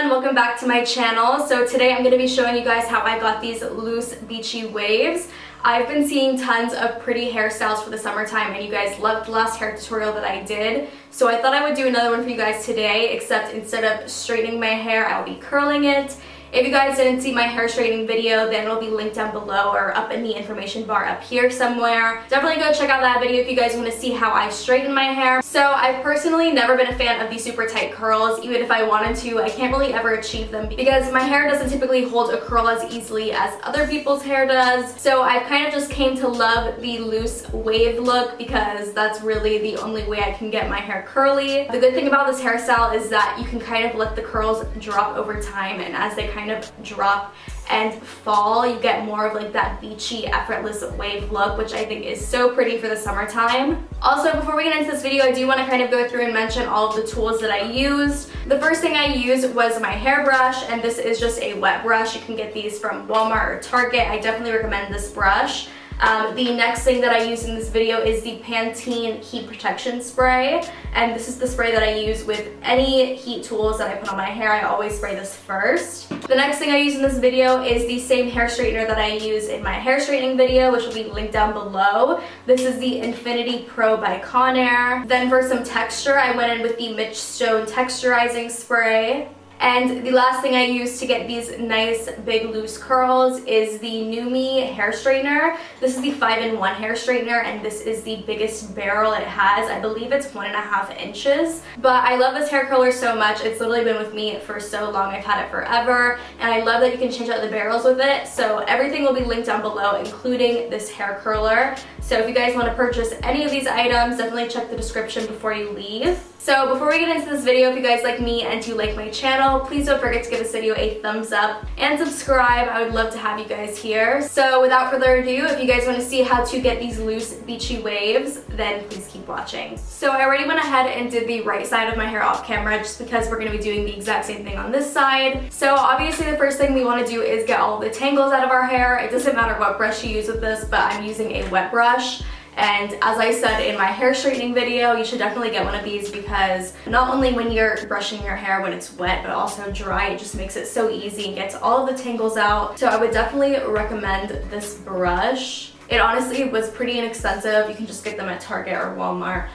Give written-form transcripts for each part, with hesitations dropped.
everyone, welcome back to my channel. So today I'm going to be showing you guys how I got these loose beachy waves. I've been seeing tons of pretty hairstyles for the summertime and you guys loved the last hair tutorial that I did. So I thought I would do another one for you guys today, except instead of straightening my hair, I'll be curling it. If you guys didn't see my hair straightening video, then it'll be linked down below or up in the information bar up here somewhere. Definitely go check out that video if you guys want to see how I straighten my hair. So I've personally never been a fan of these super tight curls. Even if I wanted to, I can't really ever achieve them because my hair doesn't typically hold a curl as easily as other people's hair does. So I've kind of just came to love the loose wave look because that's really the only way I can get my hair curly. The good thing about this hairstyle is that you can kind of let the curls drop over time, and as they kind of drop and fall, you get more of like that beachy, effortless wave look, which I think is so pretty for the summertime. Also, before we get into this video, I do want to kind of go through and mention all of the tools that I used. The first thing I used was my hairbrush, and this is just a wet brush. You can get these from Walmart or Target. I definitely recommend this brush. The next thing that I use in this video is the Pantene heat protection spray, and this is the spray that I use with any heat tools that I put on my hair. I always spray this first. The next thing I use in this video is the same hair straightener that I use in my hair straightening video, which will be linked down below. This is the Infiniti Pro by Conair. Then for some texture, I went in with the Stone texturizing spray. And the last thing I use to get these nice big loose curls is the Nume hair straightener. This is the 5-in-1 hair straightener, and this is the biggest barrel it has. I believe it's 1.5 inches. But I love this hair curler so much. It's literally been with me for so long. I've had it forever, and I love that you can change out the barrels with it. So everything will be linked down below, including this hair curler. So if you guys want to purchase any of these items, definitely check the description before you leave. So before we get into this video, if you guys like me and you like my channel, please don't forget to give this video a thumbs up and subscribe. I would love to have you guys here. So without further ado, if you guys want to see how to get these loose beachy waves, then please keep watching. So I already went ahead and did the right side of my hair off camera just because we're going to be doing the exact same thing on this side. So obviously the first thing we want to do is get all the tangles out of our hair. It doesn't matter what brush you use with this, but I'm using a wet brush. And as I said in my hair straightening video, you should definitely get one of these because not only when you're brushing your hair when it's wet, but also dry, it just makes it so easy and gets all of the tangles out. So I would definitely recommend this brush. It honestly was pretty inexpensive. You can just get them at Target or Walmart.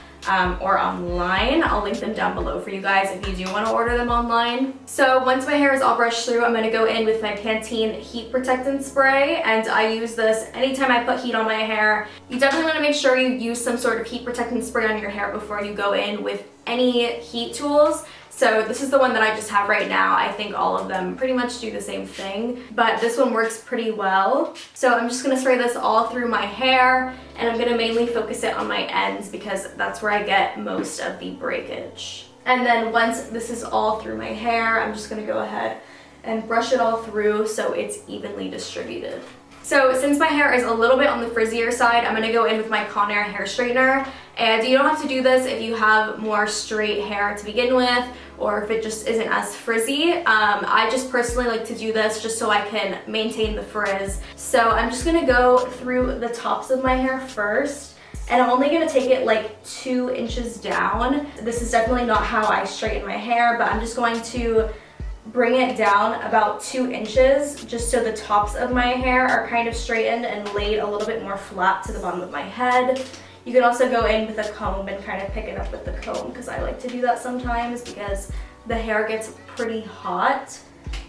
Or online. I'll link them down below for you guys if you do want to order them online. So once my hair is all brushed through, I'm going to go in with my Pantene heat protectant spray, and I use this anytime I put heat on my hair. You definitely want to make sure you use some sort of heat protectant spray on your hair before you go in with any heat tools. So this is the one that I just have right now. I think all of them pretty much do the same thing, but this one works pretty well. So I'm just going to spray this all through my hair, and I'm going to mainly focus it on my ends because that's where I get most of the breakage. And then once this is all through my hair, I'm just going to go ahead and brush it all through so it's evenly distributed. So since my hair is a little bit on the frizzier side, I'm going to go in with my Conair hair straightener. And you don't have to do this if you have more straight hair to begin with, or if it just isn't as frizzy. I just personally like to do this just so I can maintain the frizz. So I'm just going to go through the tops of my hair first. And I'm only going to take it like 2 inches down. This is definitely not how I straighten my hair, but I'm just going to bring it down about 2 inches just so the tops of my hair are kind of straightened and laid a little bit more flat to the bottom of my head. You can also go in with a comb and kind of pick it up with the comb because I like to do that sometimes because the hair gets pretty hot.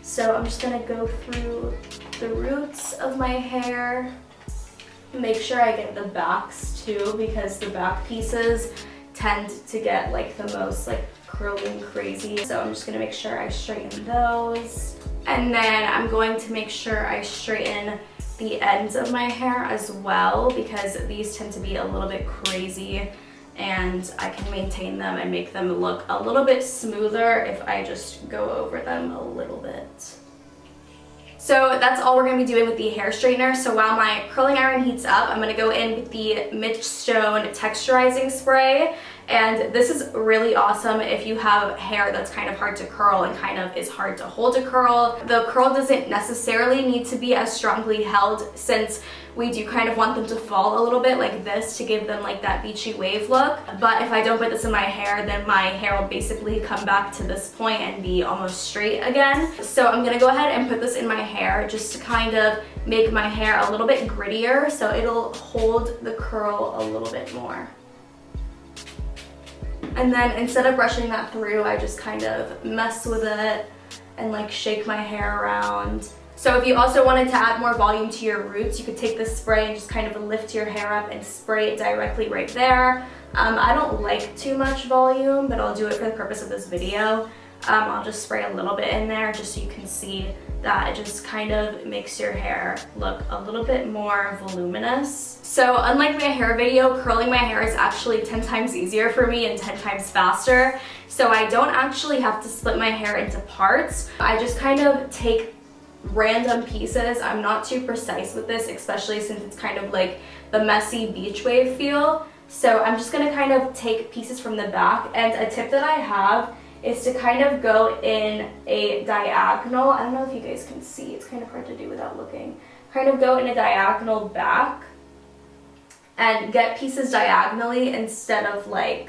So I'm just going to go through the roots of my hair. Make sure I get the backs too because the back pieces tend to get like the most like curly and crazy. So I'm just going to make sure I straighten those. And then I'm going to make sure I straighten the ends of my hair as well because these tend to be a little bit crazy, and I can maintain them and make them look a little bit smoother if I just go over them a little bit. So that's all we're going to be doing with the hair straightener. So while my curling iron heats up, I'm going to go in with the Stone texturizing spray. And this is really awesome if you have hair that's kind of hard to curl and kind of is hard to hold a curl. The curl doesn't necessarily need to be as strongly held, since we do kind of want them to fall a little bit like this to give them like that beachy wave look. But if I don't put this in my hair, then my hair will basically come back to this point and be almost straight again. So I'm gonna go ahead and put this in my hair just to kind of make my hair a little bit grittier, so it'll hold the curl a little bit more. And then instead of brushing that through, I just kind of mess with it and like shake my hair around. So if you also wanted to add more volume to your roots, you could take this spray and just kind of lift your hair up and spray it directly right there. I don't like too much volume, but I'll do it for the purpose of this video. I'll just spray a little bit in there just so you can see that it just kind of makes your hair look a little bit more voluminous. So unlike my hair video, curling my hair is actually 10 times easier for me and 10 times faster. So I don't actually have to split my hair into parts. I just kind of take random pieces. I'm not too precise with this, especially since it's kind of like the messy beach wave feel. So I'm just gonna kind of take pieces from the back, and a tip that I have is to kind of go in a diagonal. I don't know if you guys can see, it's kind of hard to do without looking. Kind of go in a diagonal back and get pieces diagonally instead of like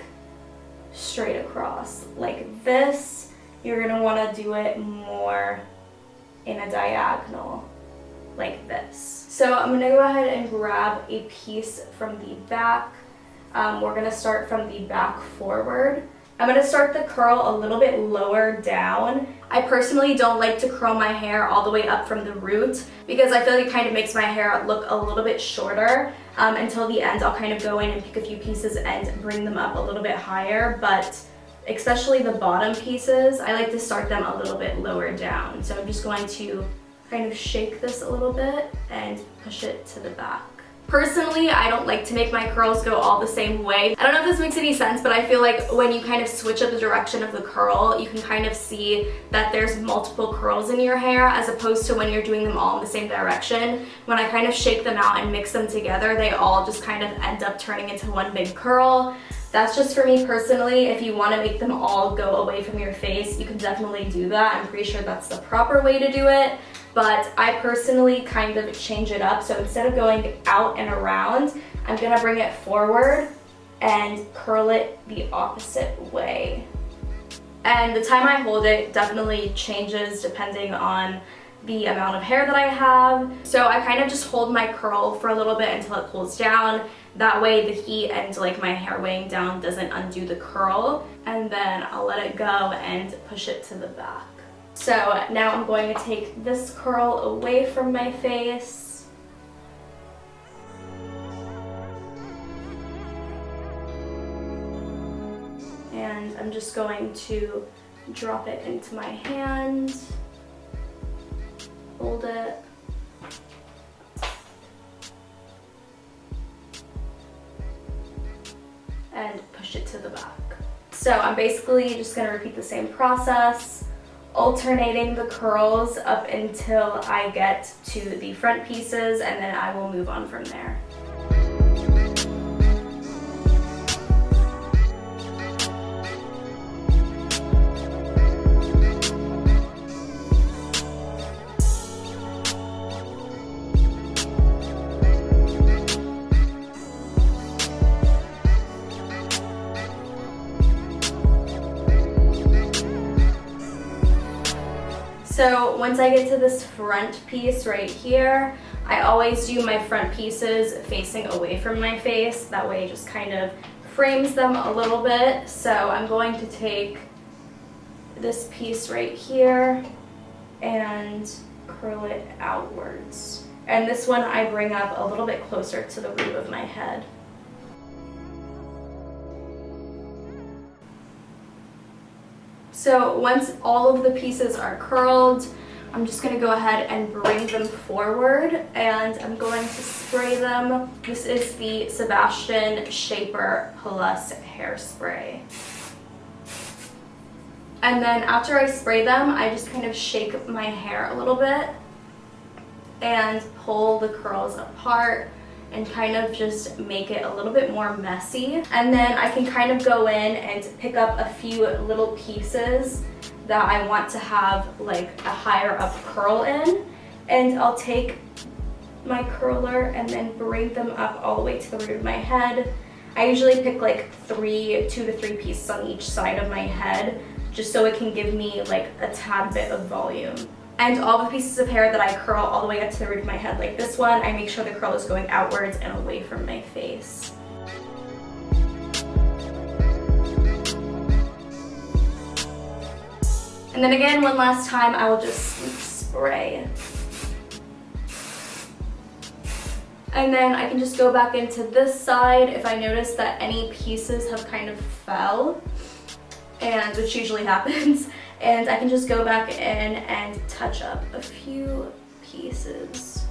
straight across. Like this, you're gonna wanna do it more in a diagonal like this. So I'm gonna go ahead and grab a piece from the back. We're gonna start from the back forward. I'm gonna start the curl a little bit lower down. I personally don't like to curl my hair all the way up from the root because I feel like it kind of makes my hair look a little bit shorter. Until the end, I'll kind of go in and pick a few pieces and bring them up a little bit higher, but especially the bottom pieces, I like to start them a little bit lower down. So I'm just going to kind of shake this a little bit and push it to the back. Personally, I don't like to make my curls go all the same way. I don't know if this makes any sense, but I feel like when you kind of switch up the direction of the curl, you can kind of see that there's multiple curls in your hair, as opposed to when you're doing them all in the same direction. When I kind of shake them out and mix them together, they all just kind of end up turning into one big curl. That's just for me personally. If you want to make them all go away from your face, you can definitely do that. I'm pretty sure that's the proper way to do it. But I personally kind of change it up. So instead of going out and around, I'm gonna bring it forward and curl it the opposite way. And the time I hold it definitely changes depending on the amount of hair that I have. So I kind of just hold my curl for a little bit until it cools down. That way the heat and like my hair weighing down doesn't undo the curl. And then I'll let it go and push it to the back. So now I'm going to take this curl away from my face. And I'm just going to drop it into my hand, hold it, and push it to the back. So I'm basically just going to repeat the same process, alternating the curls up until I get to the front pieces, and then I will move on from there. So once I get to this front piece right here, I always do my front pieces facing away from my face. That way it just kind of frames them a little bit. So I'm going to take this piece right here and curl it outwards. And this one I bring up a little bit closer to the root of my head. So once all of the pieces are curled, I'm just going to go ahead and bring them forward, and I'm going to spray them. This is the Sebastian Shaper Plus hairspray. And then after I spray them, I just kind of shake my hair a little bit and pull the curls apart and kind of just make it a little bit more messy. And then I can kind of go in and pick up a few little pieces that I want to have like a higher up curl in. And I'll take my curler and then bring them up all the way to the root of my head. I usually pick like 2 to 3 pieces on each side of my head, just so it can give me like a tad bit of volume. And all the pieces of hair that I curl all the way up to the root of my head, like this one, I make sure the curl is going outwards and away from my face. And then again, one last time, I will just spray. And then I can just go back into this side if I notice that any pieces have kind of fell, and which usually happens. And I can just go back in and touch up a few pieces.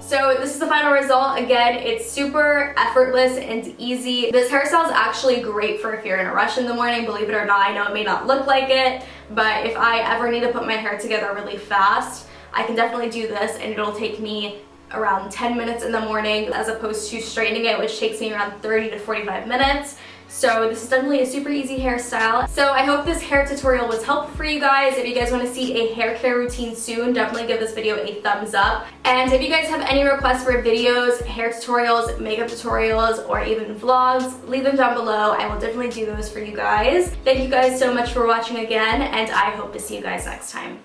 So this is the final result. Again, it's super effortless and easy. This hairstyle is actually great for if you're in a rush in the morning, believe it or not. I know it may not look like it, but if I ever need to put my hair together really fast, I can definitely do this, and it'll take me around 10 minutes in the morning as opposed to straightening it, which takes me around 30 to 45 minutes. So this is definitely a super easy hairstyle. So I hope this hair tutorial was helpful for you guys. If you guys want to see a hair care routine soon, definitely give this video a thumbs up. And if you guys have any requests for videos, hair tutorials, makeup tutorials, or even vlogs, leave them down below. I will definitely do those for you guys. Thank you guys so much for watching again, and I hope to see you guys next time.